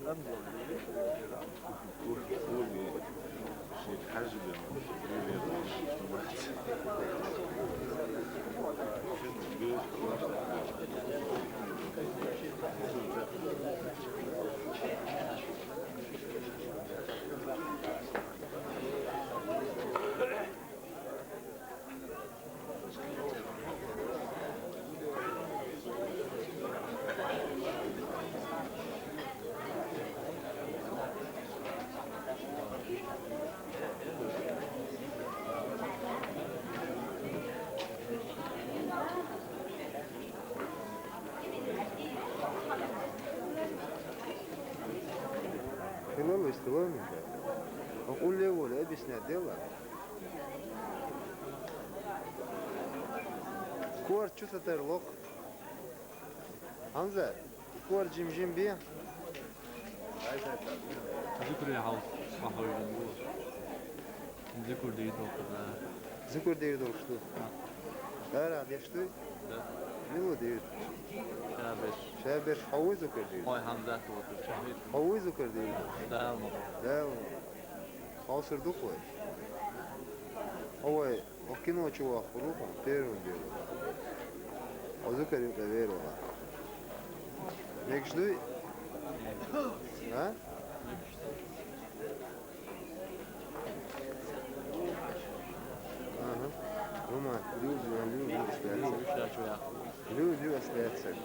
خلال استوى منك أقول له ولا أبي سناديلا كور شو تترلق حمزة كور جيم بيه ذكر العوض صحوي النور ذكر دي دوكر ذكر دير دول شتو لا لا ديشتو لا ميلو دير شابش شابر حوي ذكر دير هاي حمزة توتر شهيد حوي ذكر دير لا لا خاصر دقوة هو وكينو شو خروفهم تيرون دير وذكر يبقى غير والله ميكش دوي ها اها هما لو اسلاتك لو اسلاتك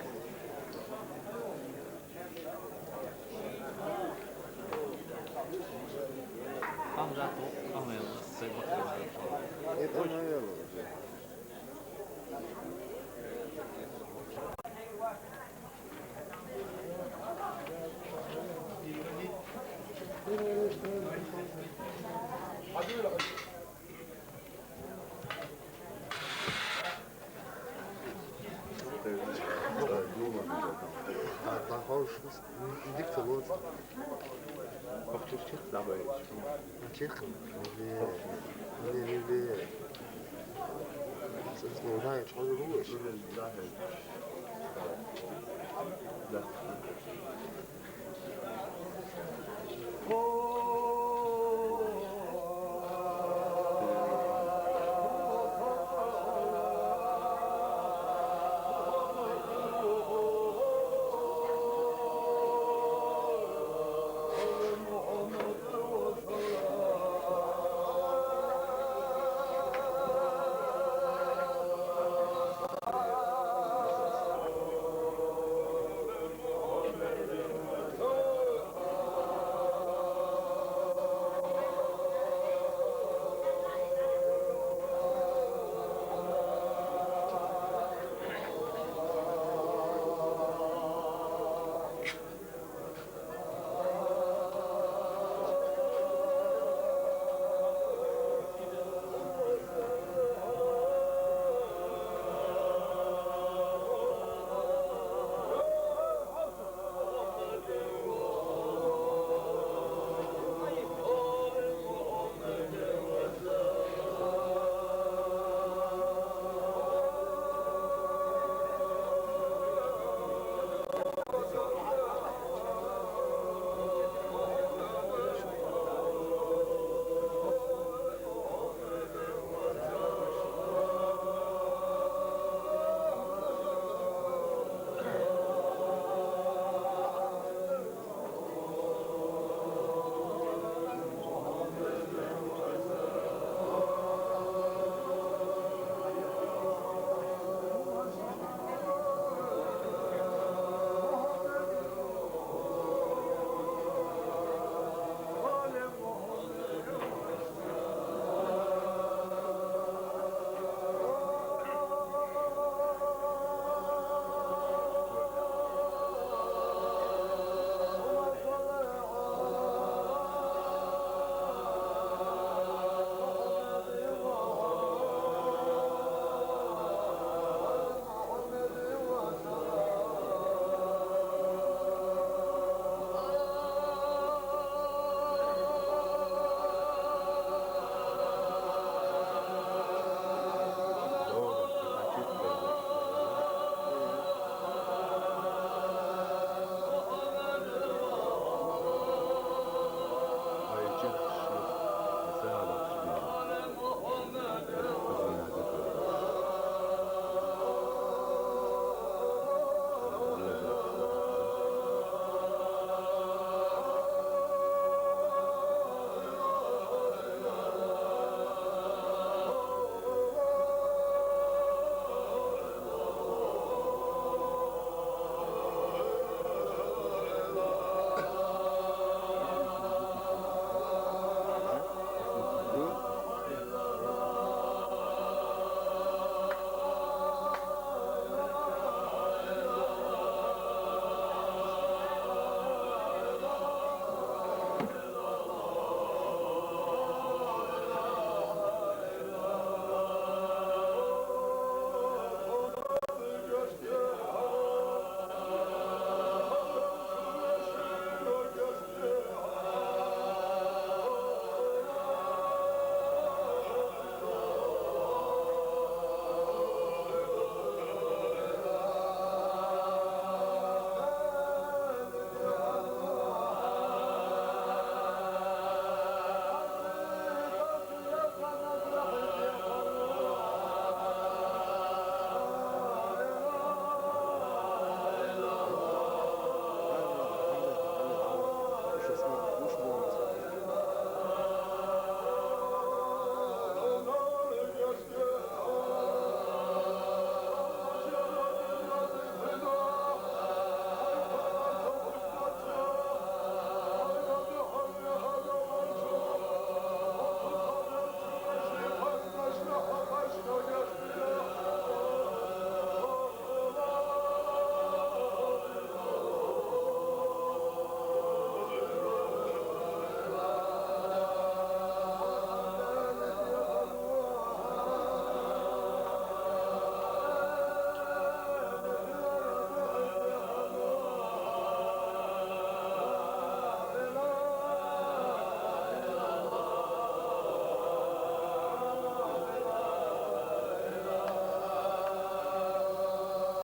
حمزة توتر أما يلا سيبك ايه انا يلا Hoş, dik tavuk. Bakçı çık da böyle. Çık. Ne. Siz oradan çıkıyor mu? ظاهر. لا.